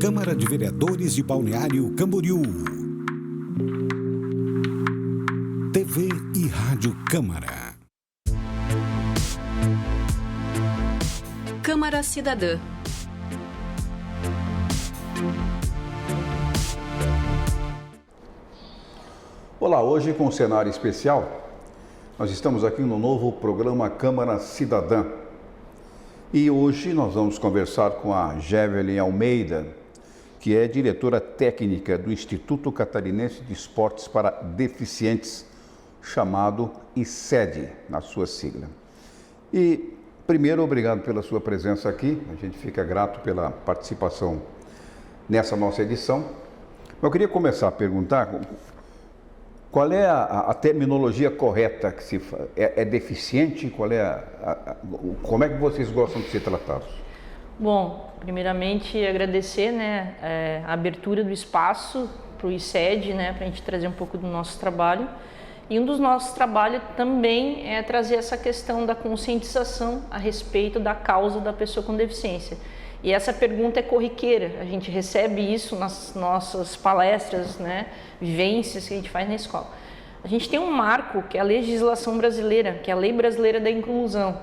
Câmara de Vereadores de Balneário Camboriú. TV e Rádio Câmara. Câmara Cidadã. Olá, hoje com um cenário especial, nós estamos aqui no novo programa Câmara Cidadã. E hoje nós vamos conversar com a Gevelyn Almeida, que é diretora técnica do Instituto Catarinense de Esportes para Deficientes, chamado ICED, na sua sigla. E, primeiro, obrigado pela sua presença aqui, a gente fica grato pela participação nessa nossa edição. Eu queria começar a perguntar qual é a terminologia correta que se faz. É deficiente? Como é que vocês gostam de ser tratados? Bom, primeiramente agradecer a abertura do espaço para o ICED, para a gente trazer um pouco do nosso trabalho. E um dos nossos trabalhos também é trazer essa questão da conscientização a respeito da causa da pessoa com deficiência. E essa pergunta é corriqueira, a gente recebe isso nas nossas palestras, vivências que a gente faz na escola. A gente tem um marco, que é a legislação brasileira, que é a Lei Brasileira da Inclusão.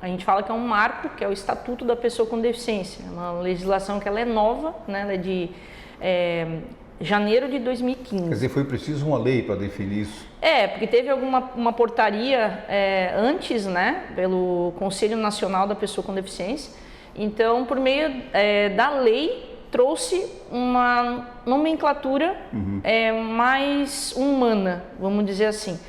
A gente fala que é um marco, que é o Estatuto da Pessoa com Deficiência. É uma legislação que ela é nova, ela é de janeiro de 2015. Quer dizer, foi preciso uma lei para definir isso? Porque teve uma portaria antes, pelo Conselho Nacional da Pessoa com Deficiência. Então, por meio da lei, trouxe uma nomenclatura mais humana, vamos dizer assim.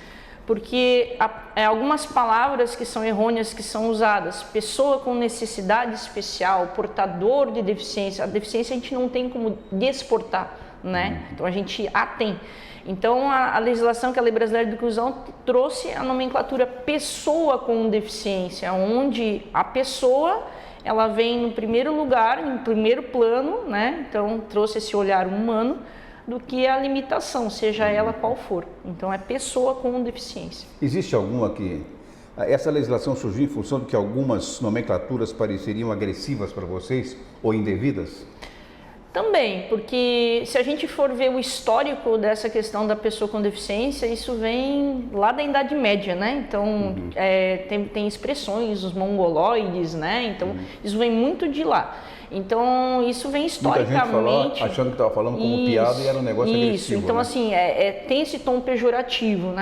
Porque algumas palavras que são errôneas que são usadas, pessoa com necessidade especial, portador de deficiência, a deficiência a gente não tem como desportar, Então a gente a tem. Então a legislação, que é a Lei Brasileira de Inclusão, trouxe a nomenclatura pessoa com deficiência, onde a pessoa ela vem no primeiro lugar, em primeiro plano, Então trouxe esse olhar humano do que a limitação, seja ela qual for. Então é pessoa com deficiência. Existe alguma que... Essa legislação surgiu em função de que algumas nomenclaturas pareceriam agressivas para vocês ou indevidas? Também, porque se a gente for ver o histórico dessa questão da pessoa com deficiência, isso vem lá da Idade Média, Então, tem expressões, os mongoloides, Então, isso vem muito de lá. Então, isso vem historicamente... Muita gente achando que estava falando como piada e era um negócio agressivo. Isso, então assim, tem esse tom pejorativo,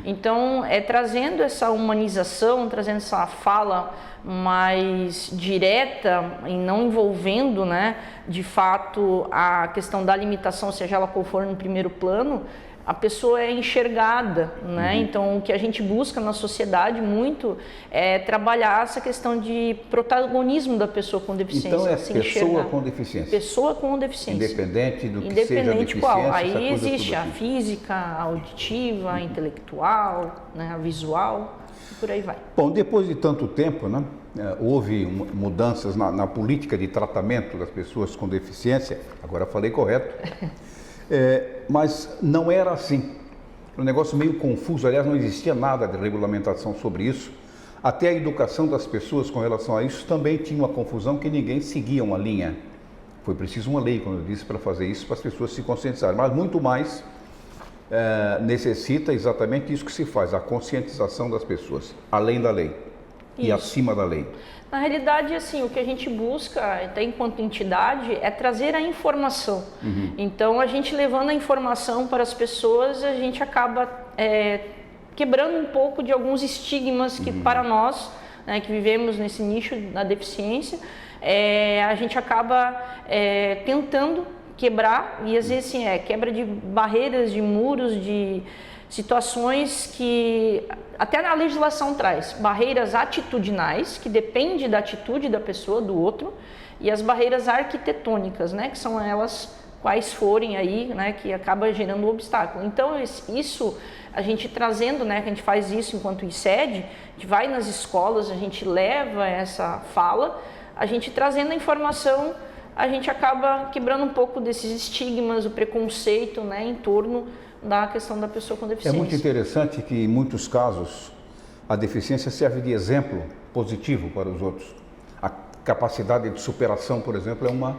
Então, trazendo essa humanização, trazendo essa fala mais direta e não envolvendo, de fato, a questão da limitação, seja ela qual for no primeiro plano, a pessoa é enxergada, Então, o que a gente busca na sociedade muito é trabalhar essa questão de protagonismo da pessoa com deficiência. Então, é pessoa com deficiência. Pessoa com deficiência. Independente do que seja a deficiência. Qual. Aí existe a física, a auditiva, a intelectual, a visual, e por aí vai. Bom, depois de tanto tempo, houve mudanças na política de tratamento das pessoas com deficiência, agora falei correto. Mas não era assim. Um negócio meio confuso, aliás, não existia nada de regulamentação sobre isso. Até a educação das pessoas com relação a isso também tinha uma confusão, que ninguém seguia uma linha. Foi preciso uma lei, como eu disse, para fazer isso, para as pessoas se conscientizarem. Mas muito mais necessita exatamente isso que se faz, a conscientização das pessoas, além da lei e acima da lei. Na realidade, assim, o que a gente busca, até enquanto entidade, é trazer a informação. Então, a gente levando a informação para as pessoas, a gente acaba quebrando um pouco de alguns estigmas que para nós, que vivemos nesse nicho da deficiência, a gente acaba tentando quebrar, e às vezes assim, quebra de barreiras, de muros, de situações que até a legislação traz, barreiras atitudinais, que depende da atitude da pessoa, do outro, e as barreiras arquitetônicas, que são elas quais forem aí, que acaba gerando um obstáculo. Então isso, a gente trazendo, que a gente faz isso enquanto ICED, a gente vai nas escolas, a gente leva essa fala, a gente trazendo a informação, a gente acaba quebrando um pouco desses estigmas, o preconceito, em torno da questão da pessoa com deficiência. É muito interessante que, em muitos casos, a deficiência serve de exemplo positivo para os outros. A capacidade de superação, por exemplo, é uma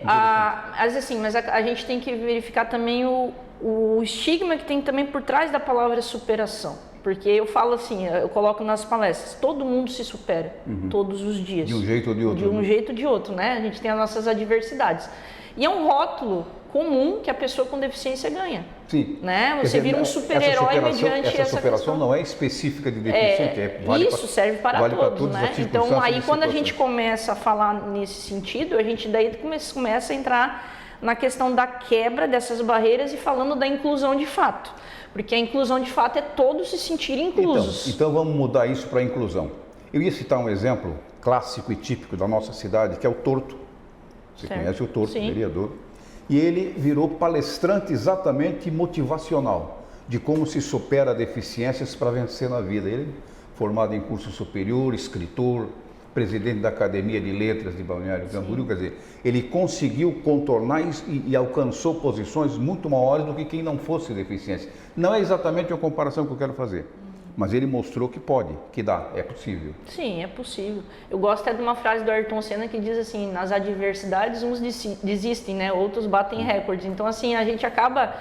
Mas a gente tem que verificar também o estigma que tem também por trás da palavra superação. Porque eu falo assim, eu coloco nas palestras, todo mundo se supera, todos os dias. De um jeito ou de outro. De um jeito ou de outro, né? A gente tem as nossas adversidades. E é um rótulo comum que a pessoa com deficiência ganha. Sim. Né? Você vira um super-herói mediante essa superação questão. não é específica de deficiente. Isso serve para todos, né? Então, aí quando a gente situações. começa a falar nesse sentido, a gente daí começa a entrar na questão da quebra dessas barreiras e falando da inclusão de fato. Porque a inclusão de fato é todos se sentirem inclusos. Então vamos mudar isso para a inclusão. Eu ia citar um exemplo clássico e típico da nossa cidade, que é o Torto. Você conhece o Torto, vereador. E ele virou palestrante exatamente motivacional, de como se supera deficiências para vencer na vida. Ele formado em curso superior, escritor, presidente da Academia de Letras de Balneário Camboriú, quer dizer, ele conseguiu contornar e alcançou posições muito maiores do que quem não fosse deficiente. Não é exatamente a comparação que eu quero fazer, mas ele mostrou que pode, que dá, é possível. Sim, é possível. Eu gosto até de uma frase do Ayrton Senna que diz assim, nas adversidades uns desistem, né? Outros batem recordes. Então, assim, a gente acaba,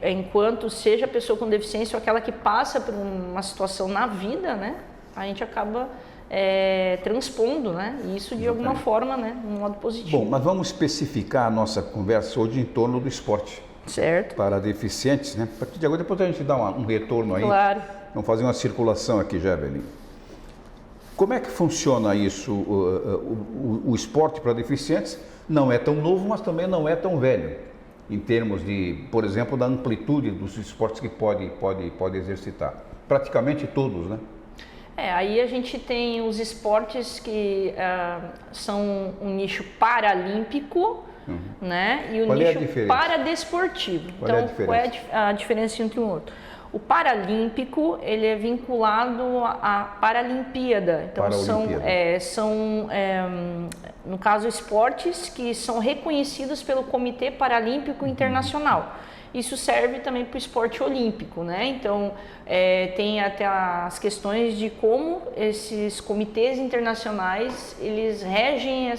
enquanto seja a pessoa com deficiência ou aquela que passa por uma situação na vida, né? A gente acaba transpondo, né? Isso de alguma forma, né? De um modo positivo. Bom, mas vamos especificar a nossa conversa hoje em torno do esporte. Certo. Para deficientes, né? A partir de agora, depois a gente dá um retorno aí. Claro. Vamos fazer uma circulação aqui, Javelin. Como é que funciona isso? O esporte para deficientes não é tão novo, mas também não é tão velho. Em termos de, por exemplo, da amplitude dos esportes que pode exercitar. Praticamente todos, né? Aí a gente tem os esportes que são um nicho paralímpico, né? E o nicho paradesportivo. Então, qual é a diferença entre um outro? O paralímpico, ele é vinculado à Paralimpíada. Então, são no caso, esportes que são reconhecidos pelo Comitê Paralímpico Internacional. Isso serve também para o esporte olímpico, né? Então, tem até as questões de como esses comitês internacionais, eles regem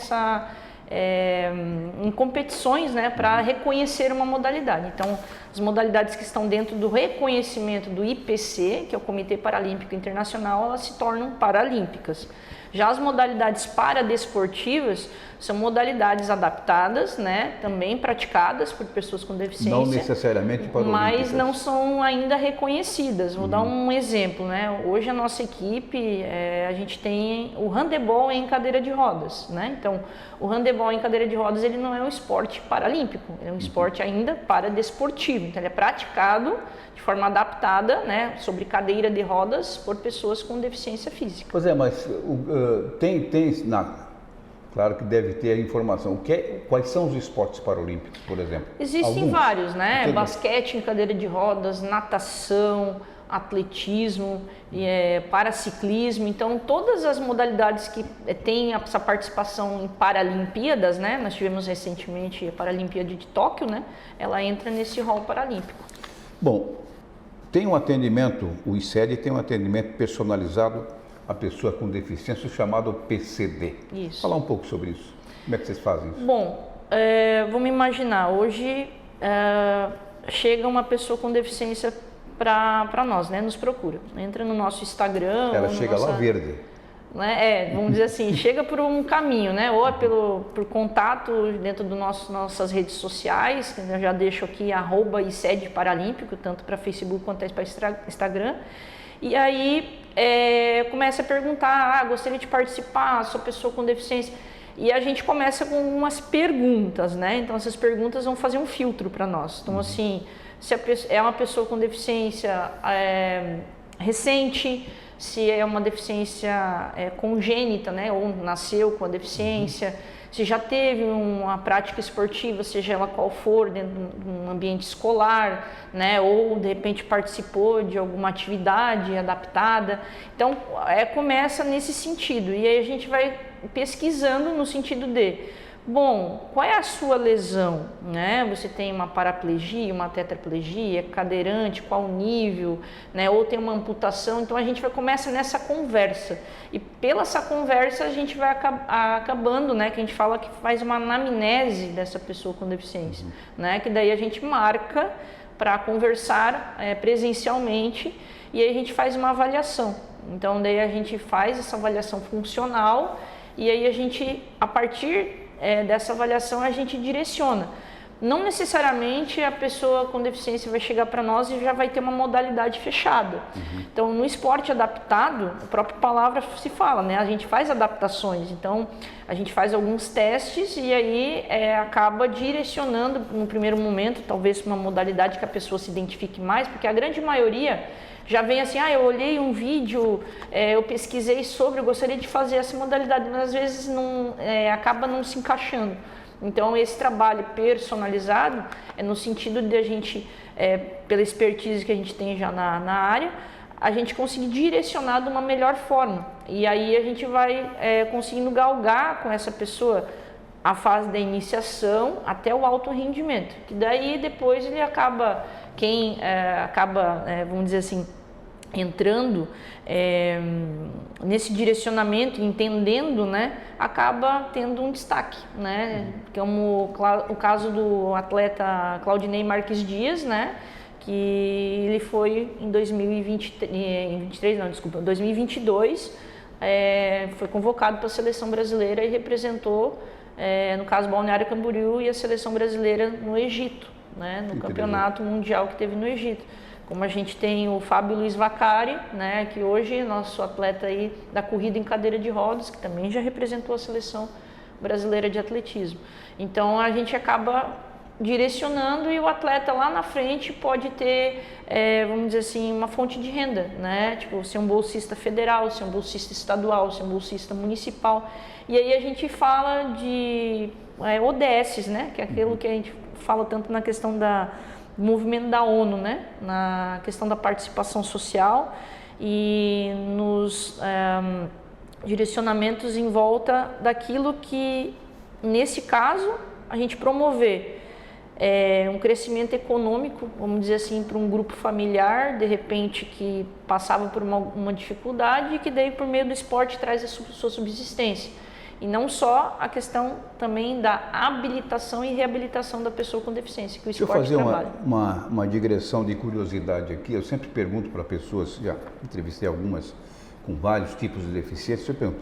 em competições, né, para reconhecer uma modalidade. Então, as modalidades que estão dentro do reconhecimento do IPC, que é o Comitê Paralímpico Internacional, elas se tornam paralímpicas. Já as modalidades paradesportivas são modalidades adaptadas, né, também praticadas por pessoas com deficiência. Não necessariamente paralímpicas. Mas não são ainda reconhecidas. Vou dar um exemplo, né? Hoje a nossa equipe, a gente tem o handebol em cadeira de rodas, né? Então, o handebol em cadeira de rodas, ele não é um esporte paralímpico, é um esporte ainda paradesportivo. Então, ele é praticado de forma adaptada, né, sobre cadeira de rodas por pessoas com deficiência física. Pois é, mas claro que deve ter a informação. Quais são os esportes paralímpicos, por exemplo? Existem vários, né? Basquete em cadeira de rodas, natação, atletismo, paraciclismo. Então, todas as modalidades que têm essa participação em Paralimpíadas, né? Nós tivemos recentemente a Paralimpíada de Tóquio, né? Ela entra nesse rol paralímpico. Bom, tem um atendimento, o ICED tem um atendimento personalizado a pessoa com deficiência, chamado PCD. Isso. Falar um pouco sobre isso. Como é que vocês fazem isso? Bom, vamos imaginar, hoje chega uma pessoa com deficiência para nós, né? Nos procura. Entra no nosso Instagram. Ela chega lá verde. Né? Vamos dizer assim, chega por um caminho, né? Ou é por contato dentro das nossas redes sociais, que eu já deixo aqui, @ICED Paralímpico, tanto para Facebook quanto para Instagram. E aí começa a perguntar, gostaria de participar, sou pessoa com deficiência. E a gente começa com umas perguntas, né? Então essas perguntas vão fazer um filtro para nós. Então assim, se é uma pessoa com deficiência recente, se é uma deficiência congênita, né? Ou nasceu com a deficiência, se já teve uma prática esportiva, seja ela qual for, dentro de um ambiente escolar, né? Ou de repente participou de alguma atividade adaptada. Então, começa nesse sentido. E aí a gente vai pesquisando no sentido de Bom, qual é a sua lesão, né? Você tem uma paraplegia, uma tetraplegia, cadeirante, qual o nível, né? Ou tem uma amputação, então a gente começa nessa conversa. E pela essa conversa a gente vai acabando, né? Que a gente fala que faz uma anamnese dessa pessoa com deficiência, né? Que daí a gente marca para conversar presencialmente e aí a gente faz uma avaliação. Então daí a gente faz essa avaliação funcional e aí a gente, a partir dessa avaliação, a gente direciona. Não necessariamente a pessoa com deficiência vai chegar para nós e já vai ter uma modalidade fechada. Então, no esporte adaptado, a própria palavra se fala, né? A gente faz adaptações, então a gente faz alguns testes e aí acaba direcionando no primeiro momento, talvez uma modalidade que a pessoa se identifique mais, porque a grande maioria já vem assim, eu olhei um vídeo, eu pesquisei sobre, eu gostaria de fazer essa modalidade, mas às vezes não, acaba não se encaixando. Então, esse trabalho personalizado é no sentido de a gente, pela expertise que a gente tem já na área, a gente conseguir direcionar de uma melhor forma. E aí a gente vai conseguindo galgar com essa pessoa a fase da iniciação até o alto rendimento. Que daí depois ele acaba, vamos dizer assim, entrando nesse direcionamento, entendendo, né, acaba tendo um destaque, né, como o caso do atleta Claudinei Marques Dias, né, que ele foi em 2022, foi convocado para a seleção brasileira e representou, no caso, Balneário Camboriú e a seleção brasileira no Egito, né, no campeonato mundial que teve no Egito. Como a gente tem o Fábio Luiz Vaccari, né, que hoje é nosso atleta aí da corrida em cadeira de rodas, que também já representou a seleção brasileira de atletismo. Então a gente acaba direcionando e o atleta lá na frente pode ter, vamos dizer assim, uma fonte de renda, né? Tipo, ser um bolsista federal, ser um bolsista estadual, ser um bolsista municipal. E aí a gente fala de ODSs, né? Que é aquilo que a gente fala tanto na questão do movimento da ONU, né? Na questão da participação social e nos direcionamentos em volta daquilo que, nesse caso, a gente promover um crescimento econômico, vamos dizer assim, para um grupo familiar, de repente, que passava por uma dificuldade e que daí, por meio do esporte, traz a sua subsistência. E não só a questão também da habilitação e reabilitação da pessoa com deficiência, que o esporte trabalha. Deixa eu fazer uma digressão de curiosidade aqui. Eu sempre pergunto para pessoas, já entrevistei algumas com vários tipos de deficiência, eu pergunto,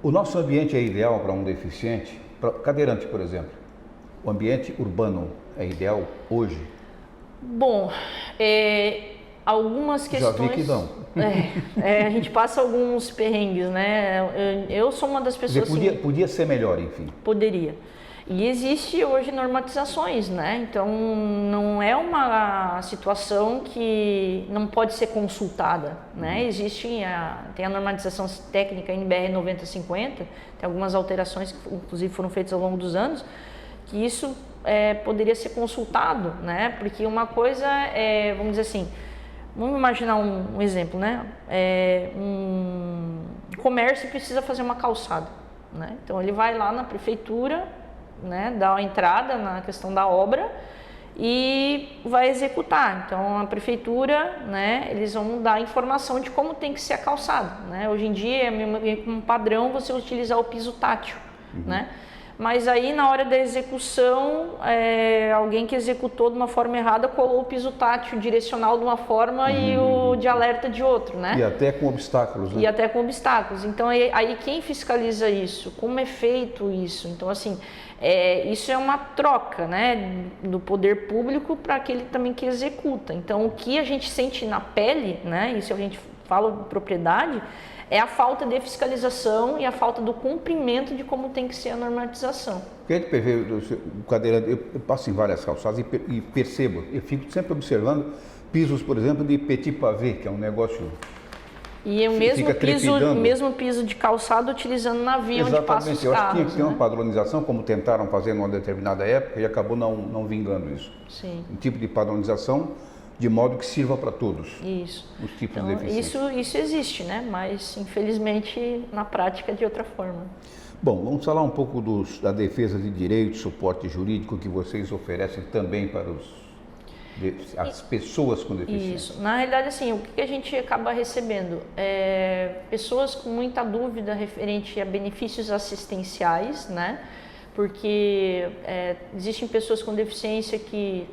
o nosso ambiente é ideal para um deficiente? Para cadeirante, por exemplo, o ambiente urbano é ideal hoje? Bom, algumas questões... Já vi que não. A gente passa alguns perrengues, né? Eu sou uma das pessoas... Podia ser melhor, enfim. Poderia. E existe hoje normatizações, né? Então, não é uma situação que não pode ser consultada, né? Tem a normatização técnica NBR 9050, tem algumas alterações que, inclusive, foram feitas ao longo dos anos, que isso poderia ser consultado, né? Porque uma coisa vamos dizer assim, vamos imaginar um exemplo, né? Um comércio precisa fazer uma calçada, né? Então ele vai lá na prefeitura, né? Dá a entrada na questão da obra e vai executar. Então a prefeitura, né? Eles vão dar informação de como tem que ser a calçada, né? Hoje em dia é um padrão você utilizar o piso tátil, né? Mas aí na hora da execução, alguém que executou de uma forma errada colou o piso tátil direcional de uma forma e o de alerta de outro, né? E até com obstáculos, né? E até com obstáculos. Então aí quem fiscaliza isso? Como é feito isso? Então assim, isso é uma troca, né? Do poder público para aquele também que executa. Então o que a gente sente na pele, né? Isso a gente fala de propriedade, é a falta de fiscalização e a falta do cumprimento de como tem que ser a normatização. Porque a gente vê o cadeirante, eu passo em várias calçadas e percebo, eu fico sempre observando pisos, por exemplo, de petit pavé, que é um negócio... E o mesmo piso de calçado utilizando na via onde passam os carros. Eu acho que tinha que ter uma padronização, como tentaram fazer numa determinada época, e acabou não vingando isso. Sim. Um tipo de padronização de modo que sirva para todos. Isso. Os tipos então, de deficiência. Isso existe, né? Mas infelizmente na prática é de outra forma. Bom, vamos falar um pouco da defesa de direitos, suporte jurídico que vocês oferecem também para as pessoas com deficiência. Isso. Na realidade, assim, o que a gente acaba recebendo? Pessoas com muita dúvida referente a benefícios assistenciais, né? Porque existem pessoas com deficiência que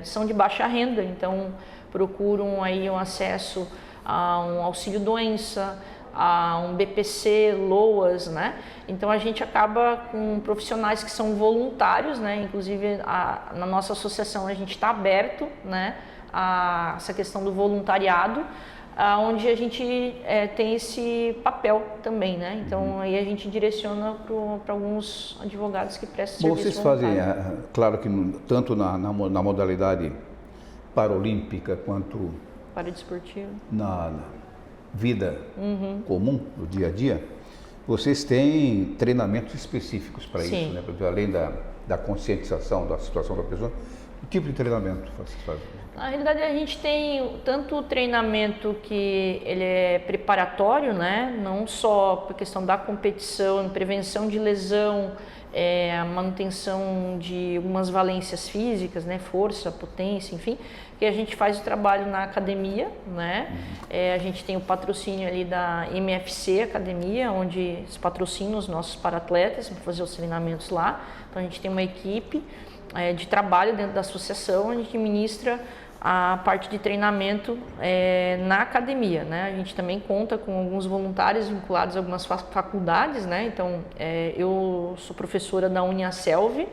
são de baixa renda, então procuram aí um acesso a um auxílio-doença, a um BPC, LOAS, né? Então a gente acaba com profissionais que são voluntários, né? Inclusive na nossa associação a gente está aberto, né? A essa questão do voluntariado, onde a gente tem esse papel também, né? Então aí a gente direciona para alguns advogados que prestam Bom, serviço vocês voluntário. fazem, claro que tanto na modalidade paralímpica quanto Para desportivo. na vida comum, do dia a dia, vocês têm treinamentos específicos para isso, Sim. né? Porque além da conscientização da situação da pessoa, que tipo de treinamento vocês fazem? Na realidade, a gente tem tanto o treinamento que ele é preparatório, né? Não só por questão da competição, prevenção de lesão, a manutenção de algumas valências físicas, né? Força, potência, enfim, que a gente faz o trabalho na academia, né? A gente tem o patrocínio ali da MFC Academia, onde eles patrocinam os nossos para-atletas para fazer os treinamentos lá. Então a gente tem uma equipe de trabalho dentro da associação, onde a gente ministra a parte de treinamento na academia, né? A gente também conta com alguns voluntários vinculados a algumas faculdades, né? Então, eu sou professora da Uniaselv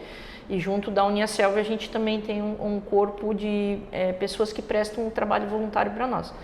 e junto da Uniaselv a gente também tem um corpo de pessoas que prestam um trabalho voluntário para nós.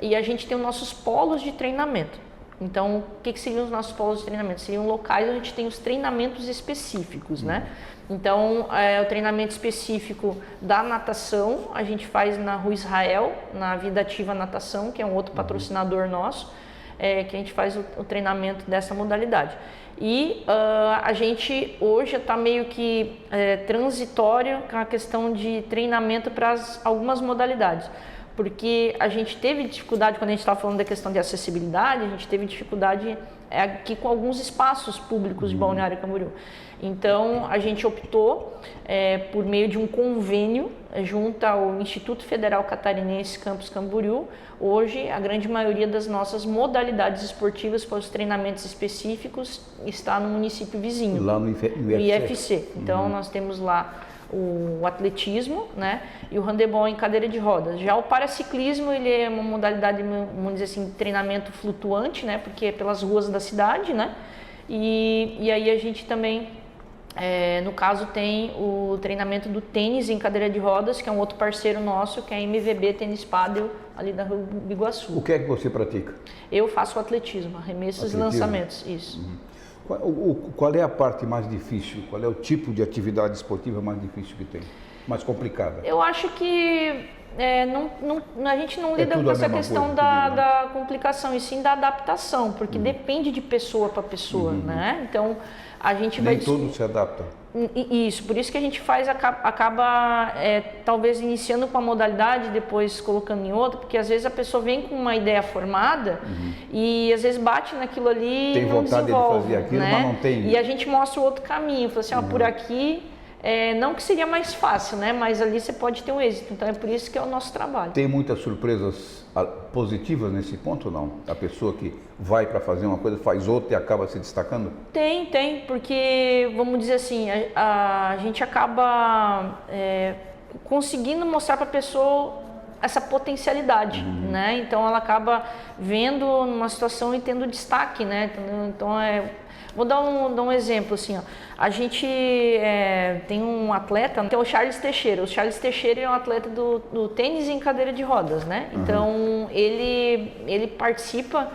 E a gente tem os nossos polos de treinamento. Então, o que seriam os nossos polos de treinamento? Seriam locais onde a gente tem os treinamentos específicos, né? Então, o treinamento específico da natação, a gente faz na Rua Israel, na Vida Ativa Natação, que é um outro patrocinador nosso, que a gente faz o treinamento dessa modalidade. E a gente hoje está meio que transitório com a questão de treinamento para algumas modalidades. Porque a gente teve dificuldade, quando a gente estava falando da questão de acessibilidade, a gente teve dificuldade aqui com alguns espaços públicos de Balneário Camboriú. Então, a gente optou por meio de um convênio junto ao Instituto Federal Catarinense Campus Camboriú. Hoje, a grande maioria das nossas modalidades esportivas para os treinamentos específicos está no município vizinho, Lá no IFC. Então, nós temos lá o atletismo, né, e o handebol em cadeira de rodas. Já o paraciclismo, ele é uma modalidade, vamos dizer assim, de treinamento flutuante, né, porque é pelas ruas da cidade, né, e aí a gente também, no caso, tem o treinamento do tênis em cadeira de rodas, que é um outro parceiro nosso, que é a MVB Tênis Pádel, ali da Rua Biguaçu. O que é que você pratica? Eu faço atletismo, arremessos e lançamentos, isso. Qual é a parte mais difícil? Qual é o tipo de atividade esportiva mais difícil que tem? Mais complicada? Eu acho que a gente não lida com essa questão da complicação, e sim da adaptação, porque depende de pessoa para pessoa, né? Então, a gente vai... Nem todos se adaptam. Isso, por isso que a gente acaba talvez iniciando com uma modalidade e depois colocando em outra, porque às vezes a pessoa vem com uma ideia formada e às vezes bate naquilo ali e não desenvolve. Tem vontade de fazer aquilo, né? Mas não tem. E a gente mostra o outro caminho, fala assim, por aqui, não que seria mais fácil, né? Mas ali você pode ter um êxito, então é por isso que é o nosso trabalho. Tem muitas surpresas positivas nesse ponto ou não? A pessoa que vai para fazer uma coisa, faz outra e acaba se destacando? Tem, porque, vamos dizer assim, a gente acaba conseguindo mostrar para a pessoa essa potencialidade, né? Então ela acaba vendo numa situação e tendo destaque, né? Então vou dar um exemplo assim, ó. A gente tem um atleta, que é o Charles Teixeira. O Charles Teixeira é um atleta do tênis em cadeira de rodas, né? Então ele participa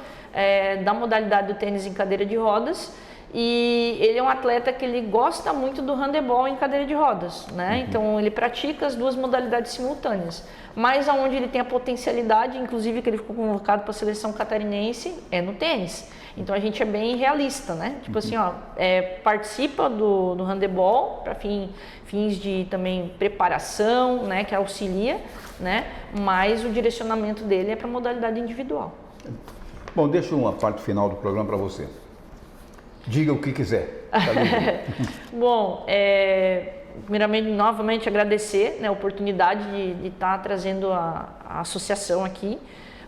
da modalidade do tênis em cadeira de rodas. E ele é um atleta que ele gosta muito do handebol em cadeira de rodas, né? Então ele pratica as duas modalidades simultâneas. Mas aonde ele tem a potencialidade, inclusive que ele ficou convocado para a seleção catarinense, é no tênis. Então a gente é bem realista, né? Tipo assim, ó, participa do handebol para fins de também preparação, né? Que auxilia, né? Mas o direcionamento dele é para a modalidade individual. Bom, deixa uma parte final do programa para você. Diga o que quiser. Bom, primeiramente, novamente agradecer, né, a oportunidade de estar trazendo a associação aqui.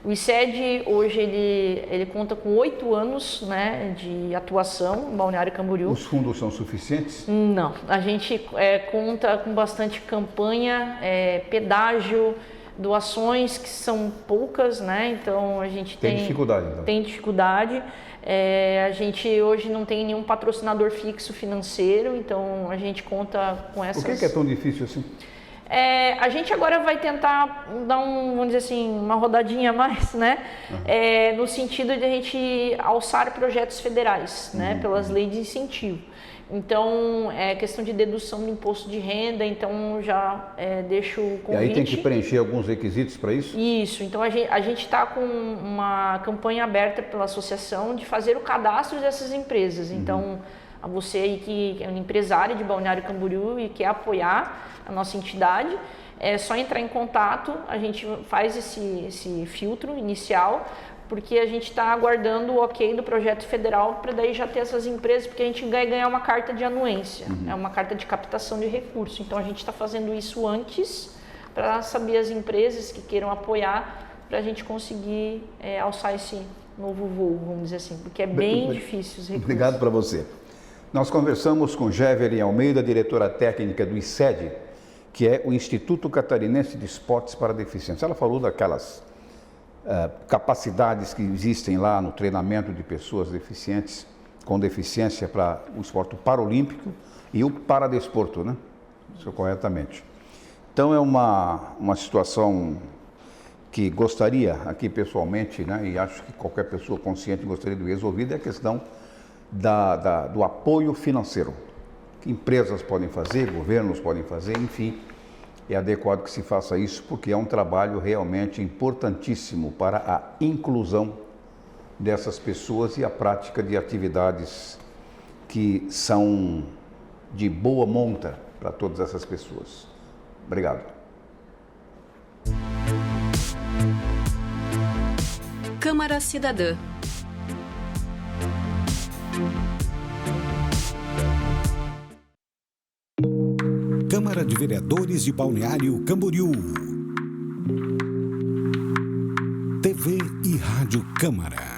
O ICED hoje ele conta com 8 anos, né, de atuação em Balneário Camboriú. Os fundos são suficientes? Não, a gente conta com bastante campanha, pedágio, doações que são poucas, né? Então a gente tem dificuldade. Então. Tem dificuldade. A gente hoje não tem nenhum patrocinador fixo financeiro, então a gente conta com essas. Por que é tão difícil assim? A gente agora vai tentar dar vamos dizer assim, uma rodadinha a mais, né? No sentido de a gente alçar projetos federais, né? Pelas leis de incentivo. Então, questão de dedução do imposto de renda, então já deixo o convite. E aí tem que preencher alguns requisitos para isso? Isso, então a gente está com uma campanha aberta pela associação de fazer o cadastro dessas empresas. Então, a você aí que é um empresário de Balneário Camboriú e quer apoiar a nossa entidade, é só entrar em contato, a gente faz esse filtro inicial, porque a gente está aguardando o ok do projeto federal para daí já ter essas empresas, porque a gente vai ganhar uma carta de anuência, é uma carta de captação de recursos. Então a gente está fazendo isso antes para saber as empresas que queiram apoiar, para a gente conseguir alçar esse novo voo, vamos dizer assim, porque é bem difícil os recursos. Obrigado para você. Nós conversamos com Jevelin Almeida, diretora técnica do ICED, que é o Instituto Catarinense de Esportes para Deficientes. Ela falou daquelas capacidades que existem lá no treinamento de pessoas deficientes, com deficiência para o esporte paralímpico e o paradesporto, né? Isso corretamente. Então é uma situação que gostaria aqui pessoalmente, né, e acho que qualquer pessoa consciente gostaria de ver resolvida, é a questão do apoio financeiro. Que empresas podem fazer, governos podem fazer, enfim. É adequado que se faça isso, porque é um trabalho realmente importantíssimo para a inclusão dessas pessoas e a prática de atividades que são de boa monta para todas essas pessoas. Obrigado. Câmara Cidadã. Câmara de Vereadores de Balneário Camboriú. TV e Rádio Câmara.